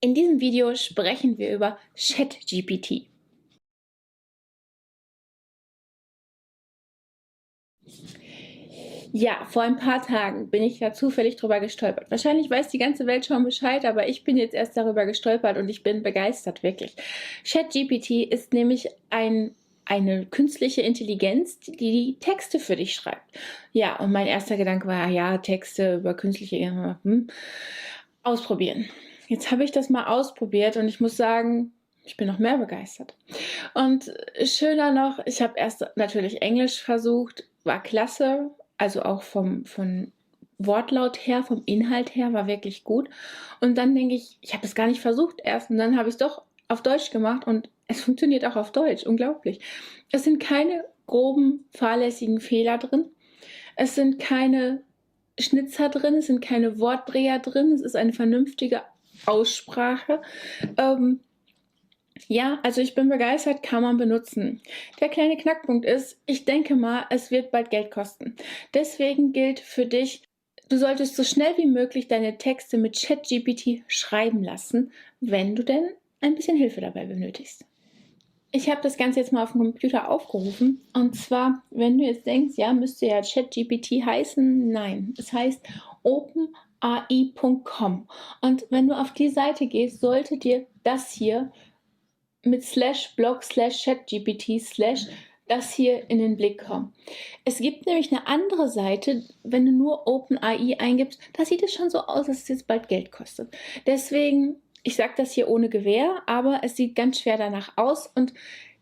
In diesem Video sprechen wir über ChatGPT. Ja, vor ein paar Tagen bin ich da zufällig drüber gestolpert. Wahrscheinlich weiß die ganze Welt schon Bescheid, aber ich bin jetzt erst darüber gestolpert und ich bin begeistert, wirklich. ChatGPT ist nämlich eine künstliche Intelligenz, die Texte für dich schreibt. Ja, und mein erster Gedanke war, ja, Texte über künstliche ausprobieren. Jetzt habe ich das mal ausprobiert und ich muss sagen, ich bin noch mehr begeistert. Und schöner noch, ich habe erst natürlich Englisch versucht, war klasse, also auch vom Wortlaut her, vom Inhalt her, war wirklich gut. Und dann denke ich habe es gar nicht versucht erst und dann habe ich es doch auf Deutsch gemacht und es funktioniert auch auf Deutsch, unglaublich. Es sind keine groben, fahrlässigen Fehler drin. Es sind keine Schnitzer drin, es sind keine Wortdreher drin, es ist eine vernünftige Aussprache. Ja, also ich bin begeistert, kann man benutzen. Der kleine Knackpunkt ist, ich denke mal, es wird bald Geld kosten. Deswegen gilt für dich, du solltest so schnell wie möglich deine Texte mit ChatGPT schreiben lassen, wenn du denn ein bisschen Hilfe dabei benötigst. Ich habe das Ganze jetzt mal auf dem Computer aufgerufen. Und zwar, wenn du jetzt denkst, ja, müsste ja ChatGPT heißen, nein, es heißt openai.com. Und wenn du auf die Seite gehst, sollte dir das hier mit /blog/chatgpt/ das hier in den Blick kommen. Es gibt nämlich eine andere Seite, wenn du nur OpenAI eingibst, da sieht es schon so aus, dass es jetzt bald Geld kostet. Deswegen, ich sage das hier ohne Gewähr, aber es sieht ganz schwer danach aus und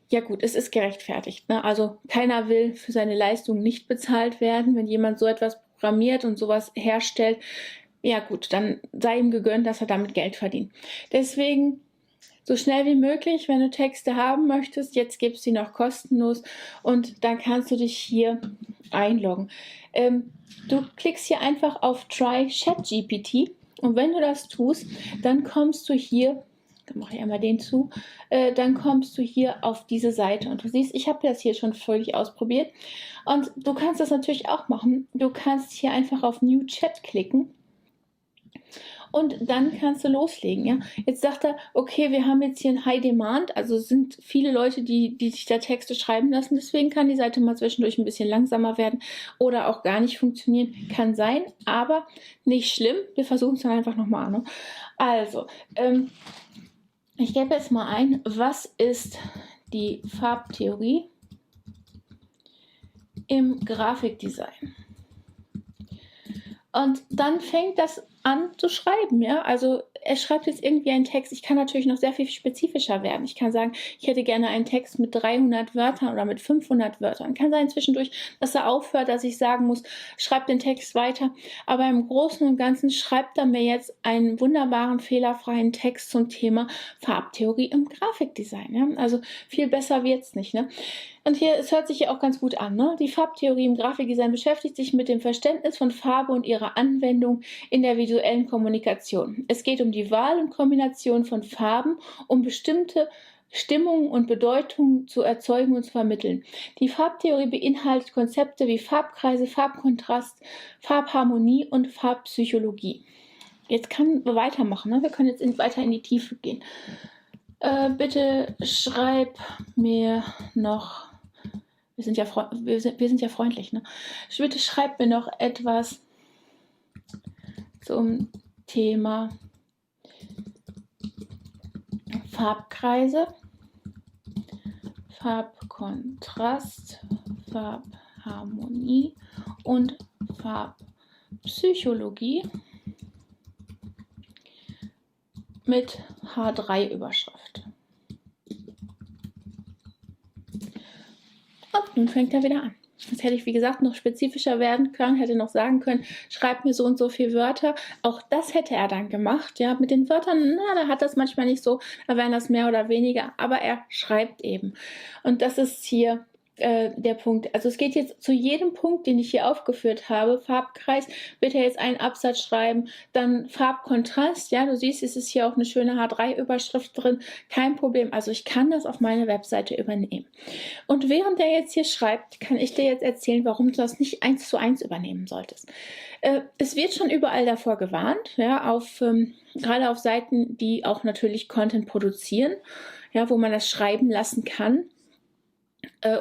ja gut, es ist gerechtfertigt, ne? Also keiner will für seine Leistung nicht bezahlt werden. Wenn jemand so etwas programmiert und sowas herstellt, ja gut, dann sei ihm gegönnt, dass er damit Geld verdient. Deswegen so schnell wie möglich, wenn du Texte haben möchtest, jetzt gibt es sie noch kostenlos und dann kannst du dich hier einloggen. Du klickst hier einfach auf Try ChatGPT und wenn du das tust, dann kommst du hier, dann mache ich einmal den zu, dann kommst du hier auf diese Seite und du siehst, ich habe das hier schon völlig ausprobiert und du kannst das natürlich auch machen. Du kannst hier einfach auf New Chat klicken. Und dann kannst du loslegen. Ja? Jetzt sagt er, okay, wir haben jetzt hier ein High Demand, also es sind viele Leute, die sich da Texte schreiben lassen, deswegen kann die Seite mal zwischendurch ein bisschen langsamer werden oder auch gar nicht funktionieren. Kann sein, aber nicht schlimm. Wir versuchen es dann einfach nochmal. Ne? Also, ich gebe jetzt mal ein, was ist die Farbtheorie im Grafikdesign? Und dann fängt das an zu schreiben, ja. Also er schreibt jetzt irgendwie einen Text. Ich kann natürlich noch sehr viel spezifischer werden. Ich kann sagen, ich hätte gerne einen Text mit 300 Wörtern oder mit 500 Wörtern. Kann sein zwischendurch, dass er aufhört, dass ich sagen muss, schreib den Text weiter. Aber im Großen und Ganzen schreibt er mir jetzt einen wunderbaren, fehlerfreien Text zum Thema Farbtheorie im Grafikdesign. Ja? Also viel besser wird's nicht, ne? Und hier, es hört sich ja auch ganz gut an, ne? Die Farbtheorie im Grafikdesign beschäftigt sich mit dem Verständnis von Farbe und ihrer Anwendung in der visuellen Kommunikation. Es geht um die Wahl und Kombination von Farben, um bestimmte Stimmungen und Bedeutungen zu erzeugen und zu vermitteln. Die Farbtheorie beinhaltet Konzepte wie Farbkreise, Farbkontrast, Farbharmonie und Farbpsychologie. Jetzt können wir weitermachen, ne? Wir können jetzt weiter in die Tiefe gehen. Bitte schreib mir noch... Wir sind ja freundlich, ne? Bitte schreibt mir noch etwas zum Thema Farbkreise, Farbkontrast, Farbharmonie und Farbpsychologie mit H3-Überschrift. Und nun fängt er wieder an. Jetzt hätte ich, wie gesagt, noch spezifischer werden können, hätte noch sagen können, schreib mir so und so viele Wörter. Auch das hätte er dann gemacht. Ja, mit den Wörtern, na, da hat das manchmal nicht so, da wären das mehr oder weniger, aber er schreibt eben. Und das ist hier der Punkt. Also es geht jetzt zu jedem Punkt, den ich hier aufgeführt habe. Farbkreis, bitte jetzt einen Absatz schreiben, dann Farbkontrast, ja, du siehst, es ist hier auch eine schöne H3-Überschrift drin, kein Problem. Also ich kann das auf meine Webseite übernehmen. Und während der jetzt hier schreibt, kann ich dir jetzt erzählen, warum du das nicht 1:1 übernehmen solltest. Es wird schon überall davor gewarnt, ja, gerade auf Seiten, die auch natürlich Content produzieren, ja, wo man das schreiben lassen kann.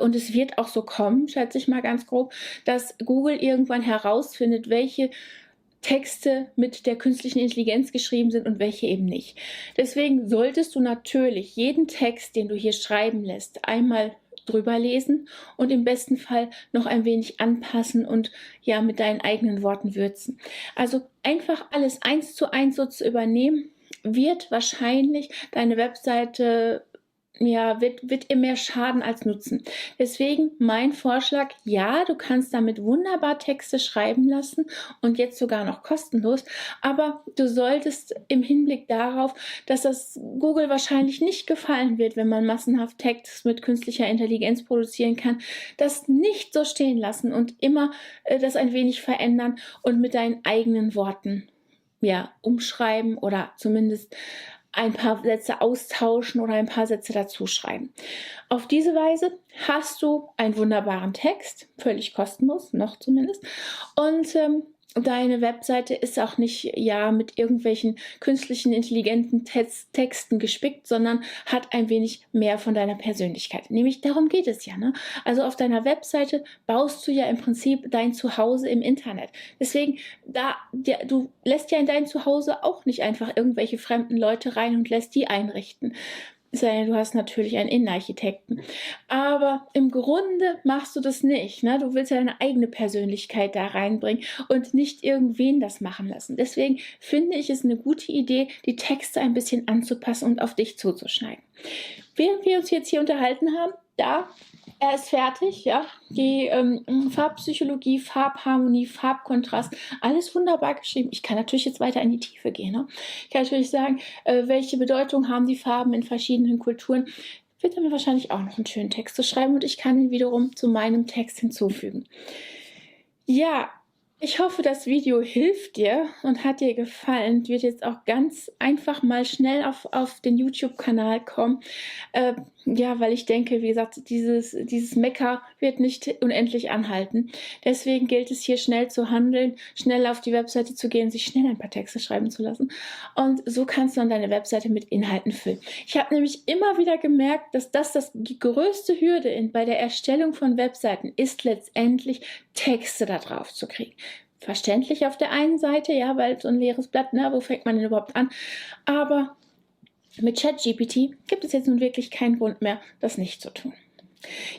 Und es wird auch so kommen, schätze ich mal ganz grob, dass Google irgendwann herausfindet, welche Texte mit der künstlichen Intelligenz geschrieben sind und welche eben nicht. Deswegen solltest du natürlich jeden Text, den du hier schreiben lässt, einmal drüber lesen und im besten Fall noch ein wenig anpassen und ja mit deinen eigenen Worten würzen. Also einfach alles 1:1 so zu übernehmen, wird wahrscheinlich deine Webseite, ja, wird ihr mehr schaden als nutzen. Deswegen mein Vorschlag, ja, du kannst damit wunderbar Texte schreiben lassen und jetzt sogar noch kostenlos, aber du solltest im Hinblick darauf, dass das Google wahrscheinlich nicht gefallen wird, wenn man massenhaft Texte mit künstlicher Intelligenz produzieren kann, das nicht so stehen lassen und immer das ein wenig verändern und mit deinen eigenen Worten, ja, umschreiben oder zumindest ein paar Sätze austauschen oder ein paar Sätze dazu schreiben. Auf diese Weise hast du einen wunderbaren Text, völlig kostenlos, noch zumindest, und deine Webseite ist auch nicht ja mit irgendwelchen künstlichen, intelligenten Texten gespickt, sondern hat ein wenig mehr von deiner Persönlichkeit. Nämlich darum geht es ja, ne? Also auf deiner Webseite baust du ja im Prinzip dein Zuhause im Internet. Deswegen, du lässt ja in dein Zuhause auch nicht einfach irgendwelche fremden Leute rein und lässt die einrichten. Du hast natürlich einen Innenarchitekten. Aber im Grunde machst du das nicht. Ne? Du willst ja deine eigene Persönlichkeit da reinbringen und nicht irgendwen das machen lassen. Deswegen finde ich es eine gute Idee, die Texte ein bisschen anzupassen und auf dich zuzuschneiden. Während wir uns jetzt hier unterhalten haben, er ist fertig, ja. Die Farbpsychologie, Farbharmonie, Farbkontrast, alles wunderbar geschrieben. Ich kann natürlich jetzt weiter in die Tiefe gehen. Ne? Ich kann natürlich sagen, welche Bedeutung haben die Farben in verschiedenen Kulturen. Ich werde mir wahrscheinlich auch noch einen schönen Text zu schreiben und ich kann ihn wiederum zu meinem Text hinzufügen. Ja, ich hoffe, das Video hilft dir und hat dir gefallen. Ich werde jetzt auch ganz einfach mal schnell auf den YouTube-Kanal kommen. Ja, weil ich denke, wie gesagt, dieses Mecker wird nicht unendlich anhalten. Deswegen gilt es hier schnell zu handeln, schnell auf die Webseite zu gehen, sich schnell ein paar Texte schreiben zu lassen. Und so kannst du dann deine Webseite mit Inhalten füllen. Ich habe nämlich immer wieder gemerkt, dass die größte Hürde bei der Erstellung von Webseiten ist letztendlich, Texte da drauf zu kriegen. Verständlich auf der einen Seite, ja, weil so ein leeres Blatt, ne, wo fängt man denn überhaupt an? Aber mit ChatGPT gibt es jetzt nun wirklich keinen Grund mehr, das nicht zu tun.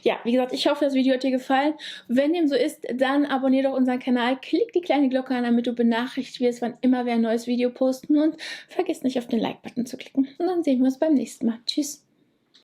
Ja, wie gesagt, ich hoffe, das Video hat dir gefallen. Wenn dem so ist, dann abonniere doch unseren Kanal, klick die kleine Glocke an, damit du benachrichtigt wirst, wann immer wir ein neues Video posten und vergiss nicht auf den Like-Button zu klicken. Und dann sehen wir uns beim nächsten Mal. Tschüss!